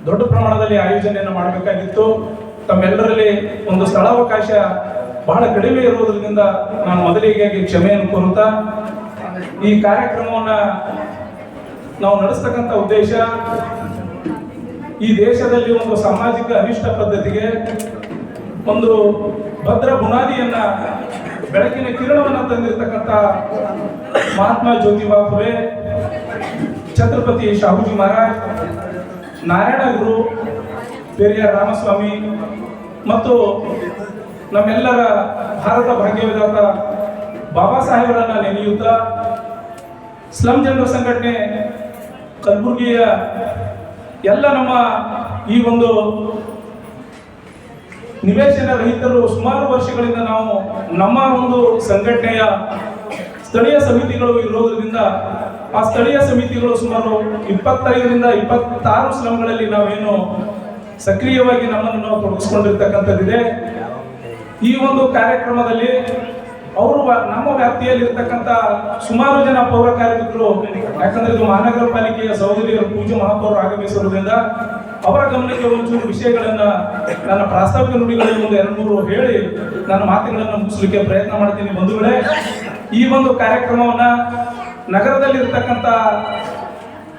ದೊಡ್ಡ ಪ್ರಮಾಣದಲ್ಲಿ ಆಯೋಜನೆಯನ್ನು ಮಾಡಬೇಕಾಗಿತ್ತು. ತಮ್ಮೆಲ್ಲರಲ್ಲಿ ಒಂದು ಸ್ಥಳಾವಕಾಶ ಬಹಳ ಕಡಿಮೆ ಇರುವುದರಿಂದ ನಾನು ಮೊದಲಿಗೆ ಕ್ಷಮೆಯನ್ನು ಕೋರುತ್ತಾ ಈ ಕಾರ್ಯಕ್ರಮವನ್ನು ನಾವು ನಡೆಸ್ತಕ್ಕಂಥ ಉದ್ದೇಶ ಈ ದೇಶದಲ್ಲಿ ಒಂದು ಸಾಮಾಜಿಕ ಅನಿಷ್ಟ ಪದ್ಧತಿಗೆ ಒಂದು ಭದ್ರ ಬುನಾದಿಯನ್ನ ಬೆಳಕಿನ ಕಿರಣವನ್ನು ತಂದಿರತಕ್ಕಂಥ ಮಹಾತ್ಮ ಜ್ಯೋತಿಬಾ ಫುಲೆ, ಛತ್ರಪತಿ ಶಾಹುಜಿ ಮಹಾರಾಜ್, ನಾರಾಯಣ ಗುರು, ಪೆರಿಯಾರ್ ರಾಮಸ್ವಾಮಿ ಮತ್ತು ನಮ್ಮೆಲ್ಲರ ಭಾರತ ಭಾಗ್ಯವಿದಾತ ಬಾಬಾ ಸಾಹೇಬರನ್ನ ನೆನೆಯುತ್ತಾ ಸ್ಲಂ ಜನರ ಸಂಘಟನೆ ಕಲಬುರಗಿಯ ಎಲ್ಲ ನಮ್ಮ ಈ ಒಂದು ನಿವೇಶನ ರಹಿತರು ಸುಮಾರು ವರ್ಷಗಳಿಂದ ನಾವು ನಮ್ಮ ಒಂದು ಸಂಘಟನೆಯ ಸ್ಥಳೀಯ ಸಮಿತಿಗಳು ಇರೋದ್ರಿಂದ ಆ ಸ್ಥಳೀಯ ಸಮಿತಿಗಳು ಸುಮಾರು 25ರಿಂದ 26 ಸ್ಲಂಗಳಲ್ಲಿ ನಾವೇನು ಸಕ್ರಿಯವಾಗಿ ನಮ್ಮನ್ನು ನಾವು ತೊಡಗಿಸ್ಕೊಂಡಿರ್ತಕ್ಕಂಥದ್ದಿದೆ. ಈ ಒಂದು ಕಾರ್ಯಕ್ರಮದಲ್ಲಿ ಅವರು ನಮ್ಮ ವ್ಯಾಪ್ತಿಯಲ್ಲಿ ಇರ್ತಕ್ಕಂಥ ಸುಮಾರು ಜನ ಪೌರ ಕಾರ್ಮಿಕರು, ಯಾಕಂದ್ರೆ ಇದು ಮಹಾನಗರ ಪಾಲಿಕೆಯ ಸಹೋದರಿಯರು ಪೂಜ್ಯ ಮಹಾಪೌರರು ಆಗಮಿಸಿರುವುದರಿಂದ ಅವರ ಗಮನಕ್ಕೆ ಒಂಚೂರು ವಿಷಯಗಳನ್ನ ನನ್ನ ಪ್ರಾಸ್ತಾವಿಕ ನುಡಿಗಳಲ್ಲಿ ಒಂದು 2-3 ಹೇಳಿ ನನ್ನ ಮಾತುಗಳನ್ನು ಮುಗಿಸ್ಲಿಕ್ಕೆ ಪ್ರಯತ್ನ ಮಾಡ್ತೀನಿ. ಬಂಧುಗಳೇ, ಈ ಒಂದು ಕಾರ್ಯಕ್ರಮವನ್ನ ನಗರದಲ್ಲಿ ಇರ್ತಕ್ಕಂಥ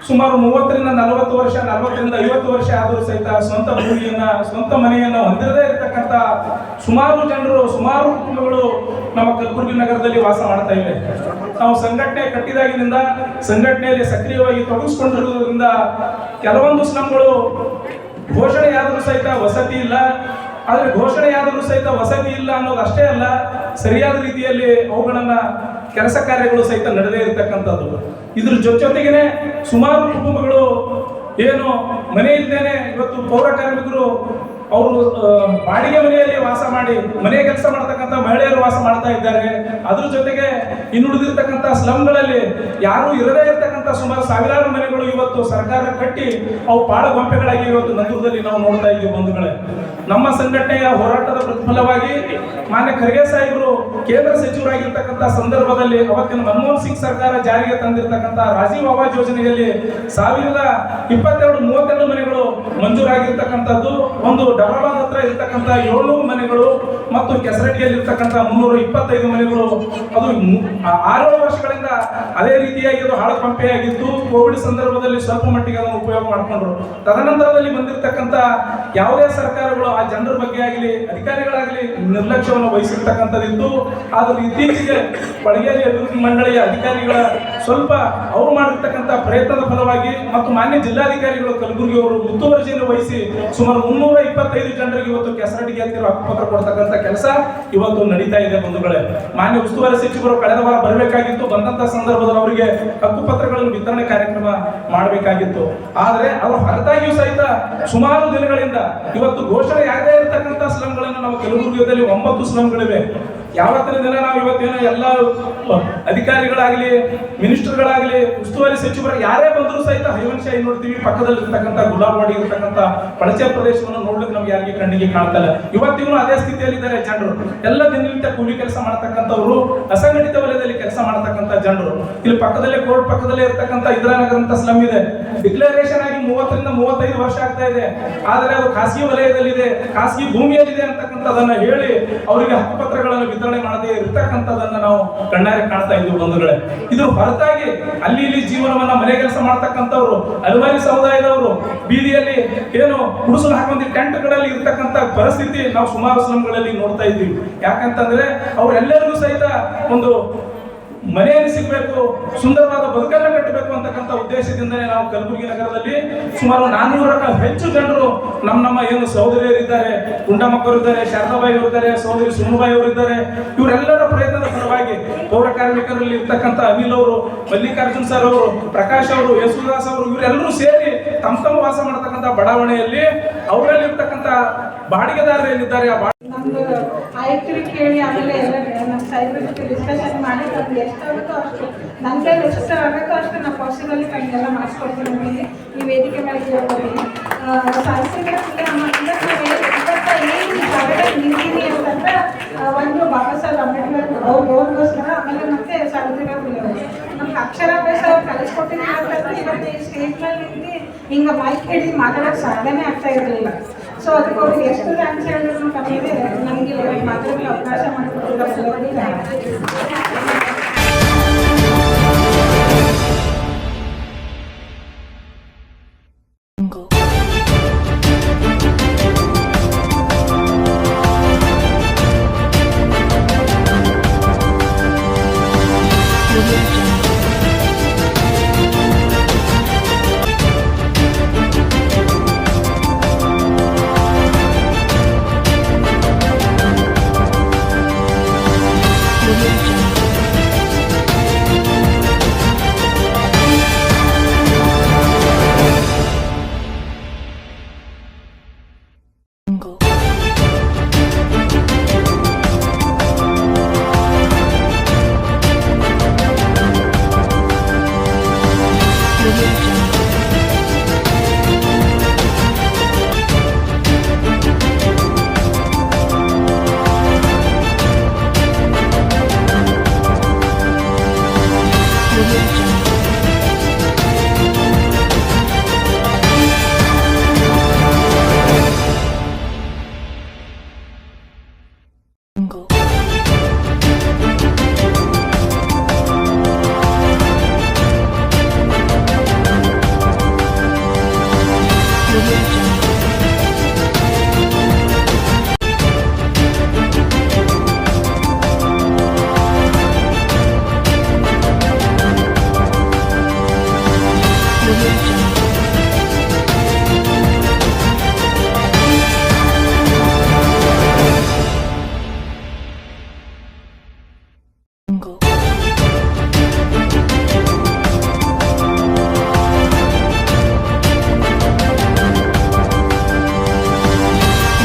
ಸುಮಾರು 30ರಿಂದ 40 ವರ್ಷ, 40ರಿಂದ 50 ವರ್ಷ ಆದರೂ ಸಹಿತ ಸ್ವಂತ ಭೂಮಿಯನ್ನ, ಸ್ವಂತ ಮನೆಯನ್ನ ಹೊಂದಿರದೇ ಇರತಕ್ಕಂಥ ಸುಮಾರು ಜನರು, ಸುಮಾರು ಕುಟುಂಬಗಳು ನಮ್ಮ ಕಲಬುರಗಿ ನಗರದಲ್ಲಿ ವಾಸ ಮಾಡ್ತಾ ಇವೆ. ನಾವು ಸಂಘಟನೆ ಕಟ್ಟಿದಾಗಿನಿಂದ ಸಂಘಟನೆಯಲ್ಲಿ ಸಕ್ರಿಯವಾಗಿ ತೊಡಗಿಸಿಕೊಂಡಿರುವುದರಿಂದ ಕೆಲವೊಂದು ಸ್ಲಂಗಳು ಘೋಷಣೆಯಾದರೂ ಸಹಿತ ವಸತಿ ಇಲ್ಲ. ಆದರೆ ಘೋಷಣೆಯಾದರೂ ಸಹಿತ ವಸತಿ ಇಲ್ಲ ಅನ್ನೋದು ಅಷ್ಟೇ ಅಲ್ಲ, ಸರಿಯಾದ ರೀತಿಯಲ್ಲಿ ಅವುಗಳನ್ನ ಕೆಲಸ ಕಾರ್ಯಗಳು ಸಹಿತ ನಡೆದೇ ಇರತಕ್ಕಂಥದ್ದು. ಇದ್ರ ಜೊತೆಗೇನೆ ಸುಮಾರು ಕುಟುಂಬಗಳು ಏನು ಮನೆ ಇದ್ದೇನೆ ಇವತ್ತು ಪೌರ ಕಾರ್ಮಿಕರು ಅವರು ಬಾಡಿಗೆ ಮನೆಯಲ್ಲಿ ವಾಸ ಮಾಡಿ ಮನೆ ಕೆಲಸ ಮಾಡತಕ್ಕಂಥ ಮಹಿಳೆಯರು ವಾಸ ಮಾಡ್ತಾ ಇದ್ದಾರೆ. ಅದ್ರ ಜೊತೆಗೆ ಇನ್ನುಳಿದಿರ್ತಕ್ಕಂಥ ಸ್ಲಂಗಳಲ್ಲಿ ಯಾರು ಇರದೇ ಇರತಕ್ಕಂಥ ಸುಮಾರು ಸಾವಿರಾರು ಮನೆಗಳು ಇವತ್ತು ಸರ್ಕಾರ ಕಟ್ಟಿ ಅವು ಪಾಳ ಗೊಂಪೆಗಳಾಗಿ ಇವತ್ತು ನಂತರದಲ್ಲಿ ನಾವು ನೋಡ್ತಾ ಇದ್ದೀವಿ. ಬಂಧುಗಳೇ, ನಮ್ಮ ಸಂಘಟನೆಯ ಹೋರಾಟದ ಪ್ರತಿಫಲವಾಗಿ ಮಾನ್ಯ ಖರ್ಗೆ ಸಾಹೇಬರು ಕೇಂದ್ರ ಸಚಿವರಾಗಿರ್ತಕ್ಕಂಥ ಸಂದರ್ಭದಲ್ಲಿ ಅವತ್ತಿನ ಮನಮೋಹನ್ ಸಿಂಗ್ ಸರ್ಕಾರ ಜಾರಿಗೆ ತಂದಿರತಕ್ಕಂಥ ರಾಜೀವ್ ಆವಾಸ್ ಯೋಜನೆಯಲ್ಲಿ 1022-32 ಮನೆಗಳು ಮಂಜೂರಾಗಿರ್ತಕ್ಕಂಥದ್ದು. ಒಂದು ಡಬಲಾಬಾದ್ ಹತ್ರ ಇರ್ತಕ್ಕಂಥ 700 ಮನೆಗಳು ಮತ್ತು ಕೆಸರಟ್ಟಿಯಲ್ಲಿ ಇರ್ತಕ್ಕಂಥ 325 ಮನೆಗಳು. ಅದು 6 ವರ್ಷಗಳಿಂದ ಅದೇ ರೀತಿಯಾಗಿ ಅದು ಹಾಳು ಕೊಂಪೆಯಾಗಿತ್ತು. ಕೋವಿಡ್ ಸಂದರ್ಭದಲ್ಲಿ ಸ್ವಲ್ಪ ಮಟ್ಟಿಗೆ ಅದನ್ನು ಉಪಯೋಗ ಮಾಡಿಕೊಂಡ್ರು. ತದನಂತರದಲ್ಲಿ ಬಂದಿರತಕ್ಕಂಥ ಯಾವುದೇ ಸರ್ಕಾರಗಳು ಆ ಜನರ ಬಗ್ಗೆ ಆಗಲಿ ಅಧಿಕಾರಿಗಳಾಗಲಿ ನಿರ್ಲಕ್ಷ್ಯವನ್ನು ವಹಿಸಿರ್ತಕ್ಕಂಥದ್ದಿತ್ತು. ಆದ್ರೆ ಇತ್ತೀಚೆಗೆ ಕೊಳಗೇರಿ ಅಭಿವೃದ್ಧಿ ಮಂಡಳಿಯ ಅಧಿಕಾರಿಗಳ ಸ್ವಲ್ಪ ಅವರು ಮಾಡಿರ್ತಕ್ಕಂಥ ಪ್ರಯತ್ನದ ಫಲವಾಗಿ ಮತ್ತು ಮಾನ್ಯ ಜಿಲ್ಲಾಧಿಕಾರಿಗಳು ಕಲಬುರಗಿ ಅವರು ಮುತುವರ್ಜಿಯನ್ನು ವಹಿಸಿ ಸುಮಾರು 325 ಜನರಿಗೆ ಇವತ್ತು ಕೆಸರಟ್ಟಿಗೆ ಹತ್ತಿರ ಹಕ್ಕುಪತ್ರ ಕೊಡ್ತಕ್ಕಂಥ ಕೆಲಸ ಇವತ್ತು ನಡೀತಾ ಇದೆ. ಬಂಧುಗಳೇ, ಮಾನ್ಯ ಉಸ್ತುವಾರಿ ಸಚಿವರು ಕಳೆದ ವಾರ ಬರಬೇಕಾಗಿತ್ತು. ಬಂದಂತ ಸಂದರ್ಭದಲ್ಲಿ ಅವರಿಗೆ ಹಕ್ಕುಪತ್ರಗಳನ್ನು ವಿತರಣೆ ಕಾರ್ಯಕ್ರಮ ಮಾಡಬೇಕಾಗಿತ್ತು. ಆದರೆ ಅವರು ಹೊರತಾಗಿಯೂ ಸಹಿತ ಸುಮಾರು ದಿನಗಳಿಂದ ಇವತ್ತು ಘೋಷಣೆ ಆಗದೇ ಇರತಕ್ಕಂಥ ಸ್ಲಂಗಳನ್ನು ನಾವು ಕಲಬುರಗಿಯಲ್ಲಿ 9 ಸ್ಲಂಗಳಿವೆ. ಯಾವತ್ತಿನ ದಿನ ನಾವು ಇವತ್ತೇನೋ ಎಲ್ಲ ಅಧಿಕಾರಿಗಳಾಗಲಿ ಮಿನಿಸ್ಟರ್ಗಳಾಗಲಿ ಉಸ್ತುವಾರಿ ಸಚಿವರು ಯಾರೇ ಬಂದರೂ ಸಹಿತ ಹೈವಂಶಾಹಿ ನೋಡ್ತೀವಿ, ಪಕ್ಕದಲ್ಲಿ ಇರ್ತಕ್ಕಂಥ ಗುಲಾಬವಾಡಿ ಇರ್ತಕ್ಕಂಥ ಪಳಚೆ ಪ್ರದೇಶವನ್ನು ನೋಡ್ಲಿಕ್ಕೆ ನಮ್ಗೆ ಯಾರಿಗೆ ಕಣ್ಣಿಗೆ ಕಾಣ್ತಲ್ಲ. ಇವತ್ತಿಗೂ ಅದೇ ಸ್ಥಿತಿಯಲ್ಲಿದ್ದಾರೆ ಜನರು. ಎಲ್ಲ ದಿನನಿತ್ಯ ಕೂಲಿ ಕೆಲಸ ಮಾಡ್ತಕ್ಕಂಥವ್ರು, ಅಸಂಘಟಿತ ವಲಯದಲ್ಲಿ ಕೆಲಸ ಮಾಡ್ತಕ್ಕಂಥ ಜನರು. ಇಲ್ಲಿ ಪಕ್ಕದಲ್ಲೇ ಕೋರ್ಟ್ ಪಕ್ಕದಲ್ಲೇ ಇರ್ತಕ್ಕಂಥ ಇಂದಿರಾನಗರ ಅಂತ ಸ್ಲಮ್ ಇದೆ. ಡಿಕ್ಲರೇಷನ್ ಆಗಿ 30ರಿಂದ 35 ವರ್ಷ ಆಗ್ತಾ ಇದೆ. ಆದರೆ ಅದು ಖಾಸಗಿ ವಲಯದಲ್ಲಿದೆ, ಖಾಸಗಿ ಭೂಮಿಯಲ್ಲಿದೆ ಅಂತಕ್ಕಂಥದನ್ನ ಹೇಳಿ ಅವರಿಗೆ ಹಕ್ಕುಪತ್ರಗಳನ್ನು ವಿತರಣೆ ಮಾಡದೇ ಇರ್ತಕ್ಕಂಥದನ್ನ ನಾವು ಕಣ್ಣಾರೆ ಕಾಣ್ತಾ ಇದ್ದೀವಿ. ಬಂಧುಗಳೇ, ಇದ್ರ ಹೊರತಾಗಿ ಅಲ್ಲಿ ಇಲ್ಲಿ ಜೀವನವನ್ನ ಮನೆ ಕೆಲಸ ಮಾಡ್ತಕ್ಕಂಥವ್ರು, ಅಲ್ವಾರಿ ಸಮುದಾಯದವರು ಬೀದಿಯಲ್ಲಿ ಏನು ಗುಡಿಸಲು ಹಾಕೊಂಡಿ ಟೆಂಟ್ಗಳಲ್ಲಿ ಇರ್ತಕ್ಕಂಥ ಪರಿಸ್ಥಿತಿ ನಾವು ಸುಮಾರು ಸ್ಲಂಗಳಲ್ಲಿ ನೋಡ್ತಾ ಇದ್ದೀವಿ. ಯಾಕಂತಂದ್ರೆ ಅವರೆಲ್ಲರಿಗೂ ಸಹಿತ ಒಂದು ಮನೆಯನ್ನು ಸಿಗಬೇಕು, ಸುಂದರವಾದ ಬದುಕನ್ನು ಕಟ್ಟಬೇಕು ಅಂತಕ್ಕಂಥ ಉದ್ದೇಶದಿಂದಲೇ ನಾವು ಕಲಬುರಗಿ ನಗರದಲ್ಲಿ ಸುಮಾರು 400ಕ್ಕೂ ಹೆಚ್ಚು ಜನರು ನಮ್ಮ ಏನು ಸಹೋದರಿಯರಿದ್ದಾರೆ, ಗುಂಡಮ್ಮಕ್ಕವರು ಇದ್ದಾರೆ, ಶಾರದಾಬಾಯಿ ಅವರಿದ್ದಾರೆ, ಸಹೋದರಿ ಸುಮುಬಾಯಿ ಅವರಿದ್ದಾರೆ. ಇವರೆಲ್ಲರ ಪ್ರಯತ್ನದ ಫಲವಾಗಿ ಪೌರ ಕಾರ್ಮಿಕರಲ್ಲಿ ಇರ್ತಕ್ಕಂಥ ಅನಿಲ್ ಅವರು, ಮಲ್ಲಿಕಾರ್ಜುನ್ ಸರ್ ಅವರು, ಪ್ರಕಾಶ್ ಅವರು, ಯಶುದಾಸ್ ಅವರು ಇವರೆಲ್ಲರೂ ಸೇರಿ ತಮ್ಮ ವಾಸ ಮಾಡತಕ್ಕಂಥ ಬಡಾವಣೆಯಲ್ಲಿ ಅವರಲ್ಲಿ ಇರ್ತಕ್ಕಂಥ ಬಾಡಿಗೆದಾರರು ಏನಿದ್ದಾರೆ ಆ ನಮ್ದು ಆಯುಕ್ತರಿಗೆ ಕೇಳಿ ಆಮೇಲೆ ಎಲ್ಲ ನಮ್ಮ ಸಾಹೇಬ್ರ ಜೊತೆ ಡಿಸ್ಕಷನ್ ಮಾಡಿ ನಮ್ಗೆ ಎಷ್ಟಾಗುತ್ತೋ ಅಷ್ಟು ನನ್ನ ಕೈಲಿ ಎಷ್ಟು ಆಗುತ್ತೋ ಅಷ್ಟು ನಾವು ಪಾಸಿಬಲಿ ಎಲ್ಲ ಮಾಡಿಸ್ಕೊಡ್ತೀನಿ. ನಮಗೆ ಈ ವೇದಿಕೆ ಮೇಲೆ ಕೇಳ್ಕೊತೀನಿ. ಸಾಹಿತ್ಯ ಏನು ಜಾಗದಲ್ಲಿ ನಿಂತೀನಿ ಅಂತಂದ್ರೆ ಒಂದು ಬಾಬಾ ಸಾಹೇಬ್ ಅಂಬೇಡ್ಕರ್ ಅವ್ರಿಗೋಸ್ಕರ, ಆಮೇಲೆ ಮತ್ತೆ ಸಾವಿತ್ರಿಬಾಯಿ ಫುಲೆ ಅವರು ನಮ್ಗೆ ಅಕ್ಷರಾಭ್ಯಾಸ ಕಲಿಸ್ಕೊಟ್ಟಿದ್ದೀವಿ ಅಂತಂದ್ರೆ ಇವತ್ತು ಈ ಸ್ಟೇಜ್ ಮೇಲೆ ನಿಂತು ಹಿಂಗೆ ಮೈಕ್ ಹಿಡಿದು ಮಾತಾಡೋಕೆ ಸಾಧ್ಯನೇ ಆಗ್ತಾ ಇರಲಿಲ್ಲ. ಸೊ ಅದಕ್ಕೆ ಅವ್ರಿಗೆ ಎಷ್ಟು ಥ್ಯಾಂಕ್ಸ್ ಹೇಳಿದ್ರು ಕಮ್ಮಿ ಇದೆ. ನನಗೆ ಮಾತಾಡೋಕ್ಕೆ ಅವಕಾಶ ಮಾಡಿಕೊಟ್ಟಿದ್ದಾರೆ.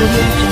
Audio